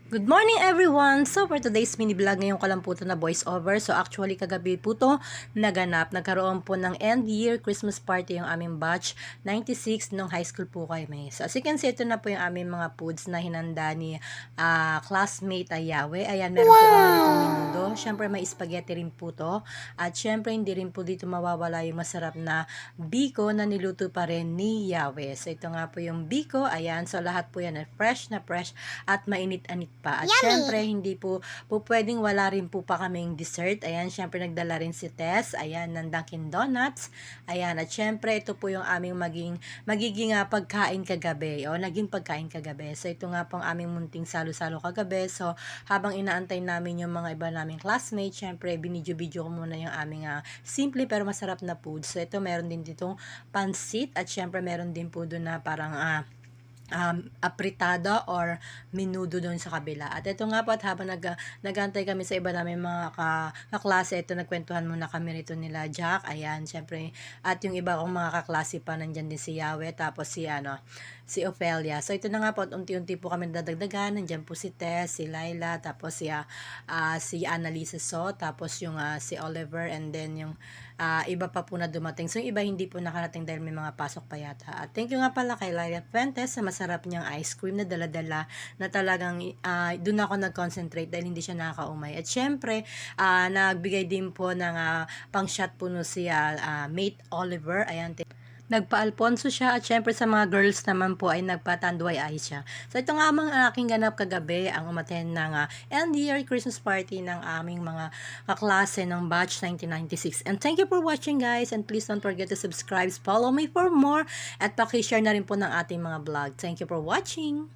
Good morning everyone! So for today's mini vlog, ngayon ko lang po ito na voice over. So actually kagabi po ito naganap. Nagkaroon po ng end year Christmas party yung aming batch 96 nung high school po kami. So as you can see, ito na po yung aming mga foods na hinanda ni classmate Ayawe. Ayan, meron po kami ditong menudo. Syempre may spaghetti rin po to. At syempre hindi rin po dito mawawala yung masarap na biko na niluto pa rin ni Yawe. So ito nga po yung biko. Ayan, so lahat po yan ay fresh at mainit-anit pa. At syempre, hindi po pwedeng wala rin po pa kaming dessert. Ayan, syempre nagdala rin si Tess. Ayan, ng Dunkin Donuts. Ayan, at syempre, ito po yung aming magiging pagkain kagabi. O, naging pagkain kagabi. So, ito nga po ang aming munting salo-salo kagabi. So, habang inaantay namin yung mga iba naming classmates, syempre, binidyo-video ko muna yung aming simple pero masarap na food. So, ito, meron din ditong pansit. At syempre, meron din po doon na parang apritada or menudo doon sa kabila. At ito nga po, at habang nagantay kami sa iba namin mga kaklase, ito nagkwentuhan muna kami rito nila Jack. Ayan, syempre, at yung iba kong mga kaklase pa, nandyan din si Yawe, tapos si Ophelia. So ito na nga po, unti-unti po kami dadagdagan. Nandyan po si Tess, si Laila, tapos si Annalisa So, tapos yung si Oliver, and then yung iba pa po na dumating. So yung iba hindi po nakarating dahil may mga pasok pa yata. At thank you nga pala kay Laila Fuentes sa masarap niyang ice cream na dala-dala na talagang doon ako nag-concentrate dahil hindi siya nakakaumay. At syempre, nagbigay din po ng pang-shot po no si Mate Oliver. Ayan, nagpa-Alfonso siya, at syempre sa mga girls naman po ay nagpa-Tanduay Ice siya. So ito nga mga aking ganap kagabi, ang umattend ng end year Christmas party ng aming mga kaklase ng batch 1996. And thank you for watching guys, and please don't forget to subscribe, follow me for more, at paki-share na rin po ng ating mga vlog. Thank you for watching!